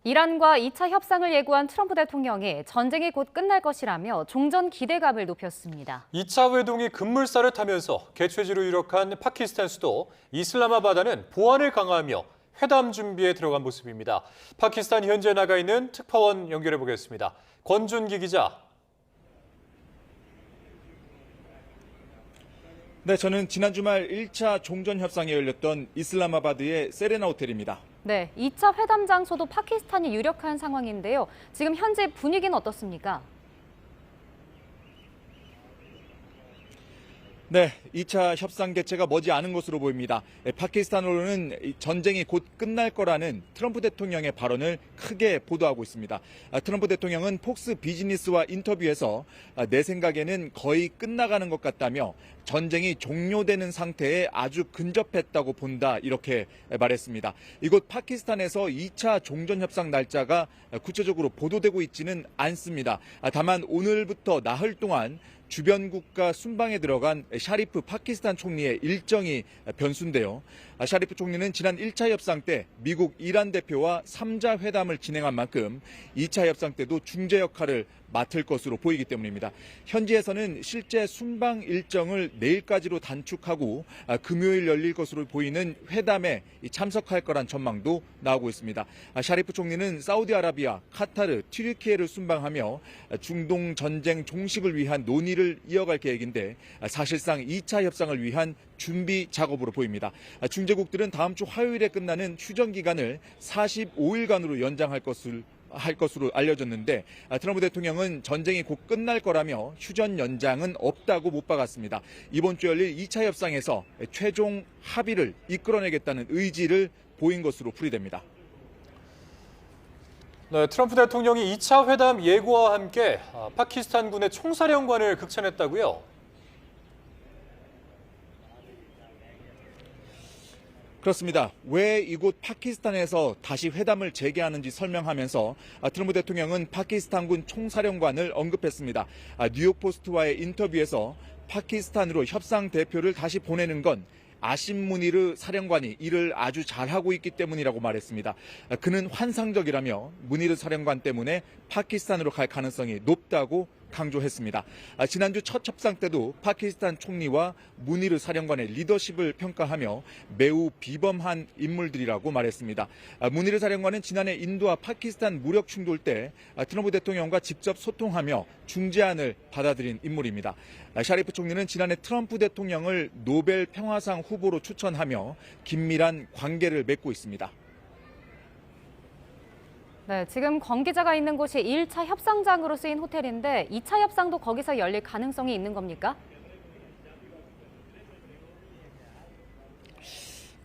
이란과 2차 협상을 예고한 트럼프 대통령이 전쟁이 곧 끝날 것이라며 종전 기대감을 높였습니다. 2차 회동이 급물살을 타면서 개최지로 유력한 파키스탄 수도 이슬라마바드는 보안을 강화하며 회담 준비에 들어간 모습입니다. 파키스탄 현지에 나가 있는 특파원 연결해 보겠습니다. 권준기 기자. 네, 저는 지난 주말 1차 종전 협상이 열렸던 이슬라마바드의 세레나 호텔입니다. 네, 2차 회담 장소도 파키스탄이 유력한 상황인데요. 지금 현재 분위기는 어떻습니까? 네, 2차 협상 개최가 머지않은 것으로 보입니다. 파키스탄으로는 전쟁이 곧 끝날 거라는 트럼프 대통령의 발언을 크게 보도하고 있습니다. 트럼프 대통령은 폭스 비즈니스와 인터뷰에서 내 생각에는 거의 끝나가는 것 같다며 전쟁이 종료되는 상태에 아주 근접했다고 본다 이렇게 말했습니다. 이곳 파키스탄에서 2차 종전협상 날짜가 구체적으로 보도되고 있지는 않습니다. 다만 오늘부터 나흘 동안 주변 국가 순방에 들어간 샤리프 파키스탄 총리의 일정이 변수인데요. 샤리프 총리는 지난 1차 협상 때 미국, 이란 대표와 3자 회담을 진행한 만큼 2차 협상 때도 중재 역할을 맡을 것으로 보이기 때문입니다. 현지에서는 실제 순방 일정을 내일까지로 단축하고 금요일 열릴 것으로 보이는 회담에 참석할 거란 전망도 나오고 있습니다. 샤리프 총리는 사우디아라비아, 카타르, 튀르키예를 순방하며 중동 전쟁 종식을 위한 논의를 이어갈 계획인데 사실상 2차 협상을 위한 준비 작업으로 보입니다. 중재국들은 다음 주 화요일에 끝나는 휴전 기간을 45일간으로 연장할 것으로 알려졌는데 트럼프 대통령은 전쟁이 곧 끝날 거라며 휴전 연장은 없다고 못 박았습니다. 이번 주 열릴 2차 협상에서 최종 합의를 이끌어내겠다는 의지를 보인 것으로 풀이됩니다. 네, 트럼프 대통령이 2차 회담 예고와 함께 파키스탄군의 총사령관을 극찬했다고요? 그렇습니다. 왜 이곳 파키스탄에서 다시 회담을 재개하는지 설명하면서 트럼프 대통령은 파키스탄군 총사령관을 언급했습니다. 뉴욕 포스트와의 인터뷰에서 파키스탄으로 협상 대표를 다시 보내는 건 아심 무니르 사령관이 일을 아주 잘하고 있기 때문이라고 말했습니다. 그는 환상적이라며 무니르 사령관 때문에 파키스탄으로 갈 가능성이 높다고 강조했습니다. 지난주 첫 협상 때도 파키스탄 총리와 무니르 사령관의 리더십을 평가하며 매우 비범한 인물들이라고 말했습니다. 무니르 사령관은 지난해 인도와 파키스탄 무력 충돌 때 트럼프 대통령과 직접 소통하며 중재안을 받아들인 인물입니다. 샤리프 총리는 지난해 트럼프 대통령을 노벨 평화상 후보로 추천하며 긴밀한 관계를 맺고 있습니다. 네, 지금 권 기자가 있는 곳이 1차 협상장으로 쓰인 호텔인데 2차 협상도 거기서 열릴 가능성이 있는 겁니까?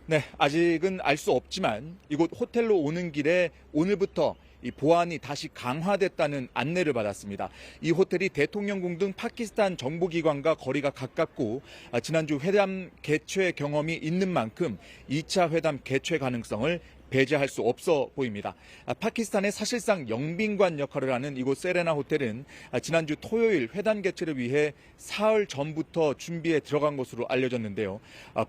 네, 아직은 알 수 없지만 이곳 호텔로 오는 길에 오늘부터 이 보안이 다시 강화됐다는 안내를 받았습니다. 이 호텔이 대통령궁 등 파키스탄 정보기관과 거리가 가깝고 지난주 회담 개최 경험이 있는 만큼 2차 회담 개최 가능성을 배제할 수 없어 보입니다. 파키스탄의 사실상 영빈관 역할을 하는 이곳 세레나 호텔은 지난주 토요일 회담 개최를 위해 사흘 전부터 준비에 들어간 것으로 알려졌는데요.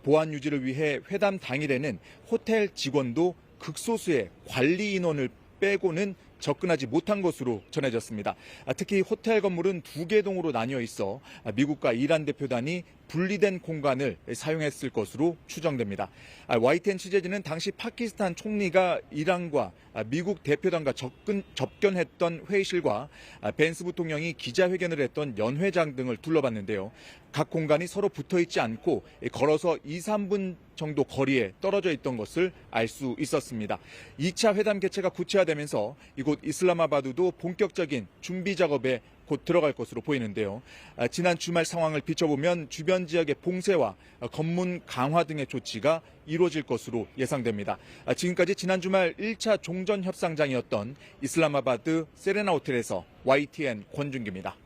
보안 유지를 위해 회담 당일에는 호텔 직원도 극소수의 관리 인원을 빼고는 접근하지 못한 것으로 전해졌습니다. 특히 호텔 건물은 2개 동으로 나뉘어 있어 미국과 이란 대표단이 분리된 공간을 사용했을 것으로 추정됩니다. YTN 취재진은 당시 파키스탄 총리가 이란과 미국 대표단과 접견했던 회의실과 벤스 부통령이 기자회견을 했던 연회장 등을 둘러봤는데요. 각 공간이 서로 붙어있지 않고 걸어서 2-3분 정도 거리에 떨어져 있던 것을 알 수 있었습니다. 2차 회담 개최가 구체화되면서 이곳 이슬라마바드도 본격적인 준비 작업에 곧 들어갈 것으로 보이는데요. 지난 주말 상황을 비춰보면 주변 지역의 봉쇄와 검문 강화 등의 조치가 이루어질 것으로 예상됩니다. 지금까지 지난 주말 1차 종전 협상장이었던 이슬라마바드 세레나 호텔에서 YTN 권준기입니다.